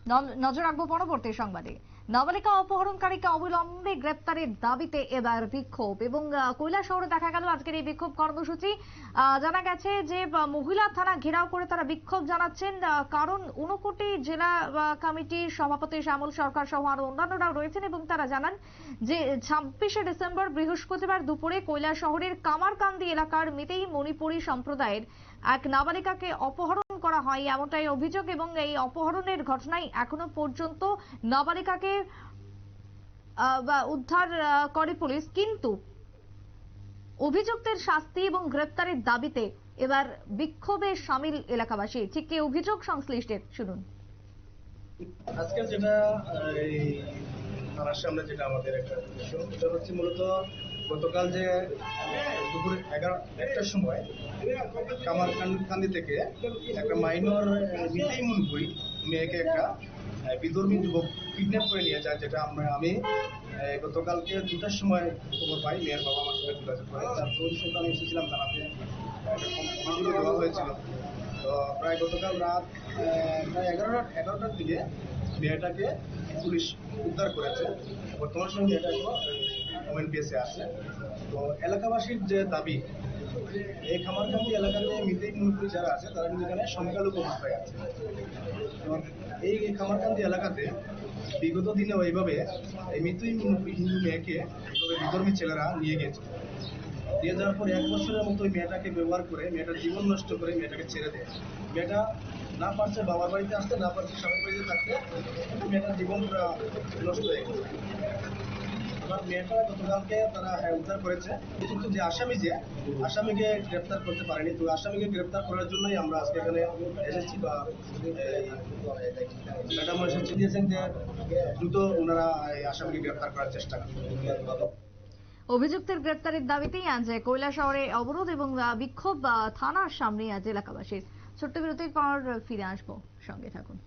নজর রাখবো পরবর্তী সংবাদে। নাবালিকা অপহরণকারীকে অবিলম্বে গ্রেপ্তারের দাবিতে এবার বিক্ষোভ এবং কৈলাসহরে দেখা গেল আজকের এই বিক্ষোভ কর্মসূচি। জানা গেছে যে মহিলা থানা ঘেরাও করে তারা বিক্ষোভ জানাচ্ছেন, কারণ ঊনকোটি জেলা কমিটির সভাপতি শ্যামল সরকার সহ আরো অন্যান্যরাও রয়েছেন এবং তারা জানান যে 26শে ডিসেম্বর বৃহস্পতিবার দুপুরে কৈলাসহরের কামারকান্দি এলাকার মিতেই মণিপুরী সম্প্রদায়ের এক নাবালিকাকে অপহরণ করা হয় এমনটাই অভিযোগ এবং এই অপহরণের ঘটনায় এখনো পর্যন্ত নাবালিকাকে উদ্ধার করে পুলিশ, কিন্তু অভিযুক্তের শাস্তি এবং গ্রেপ্তারের দাবিতে এবার বিক্ষোভে সামিল এলাকাবাসী। ঠিক কি অভিযোগ সংশ্লিষ্টের শুনুন। আজকে যেটা থানার সামনে যেটা আমাদের একটা সেটা হচ্ছে মূলত গতকাল যে দুপুর 11টার সময় কামারকান্দি থেকে একটা মাইনর মিতেই মণিপুরী মেয়েকে একটা বিধর্মী যুবক কিডন্যাপ করে নিয়ে যায়, যেটা আমি গতকালকে 2টার সময় খবর পাই। মেয়ের বাবা আমার সঙ্গে যোগাযোগ করে, তার পরিষেবা আমি এসেছিলাম থানাতে, একটা দেওয়া হয়েছিল। তো প্রায় গতকাল রাত প্রায় 11টার দিকে মেয়েটাকে পুলিশ উদ্ধার করেছে। বর্তমান সময় মেয়েটা ওএনপিএসে আছে। তো এলাকাবাসীর যে দাবি, এই কামারকান্দি এলাকাতে মিতেই মণিপুরী যারা আছে তারা কিন্তু এখানে সংখ্যালঘু অবস্থায় আছে। এই কামারকান্দি এলাকাতে বিগত দিনেও এইভাবে এই মিতেই মণিপুরী হিন্দু মেয়েকে এইভাবে বিধর্মী ছেলেরা নিয়ে গেছে। দিয়ে যাওয়ার পর 1 বছরের মতো ওই মেয়েটাকে ব্যবহার করে মেয়েটার জীবন নষ্ট করে মেয়েটাকে ছেড়ে দেয়। মেয়েটা না পারছে বাবার বাড়িতে আসতে, না পারছে স্বামীর বাড়িতে থাকতে, কিন্তু মেয়েটার জীবন পুরো নষ্ট হয়ে গেছে। এবার মেয়েটা গতকালকে তারা উদ্ধার করেছে, কিন্তু যে আসামিকে গ্রেপ্তার করতে পারেনি। তো আসামিকে গ্রেপ্তার করার জন্যই আমরা আজকে এখানে এসেছি, বা ম্যাডাম এসেছে দিয়েছেন যে দ্রুত ওনারা আসামিকে গ্রেপ্তার করার চেষ্টা করেন। অভিযুক্তের গ্রেপ্তারের দাবিতেই আজ কৈলাসহরে অবরোধ এবং বিক্ষোভ থানার সামনে আজ এলাকাবাসীর। ছোট্ট বিরতির পর ফিরে আসবো, সঙ্গে থাকুন।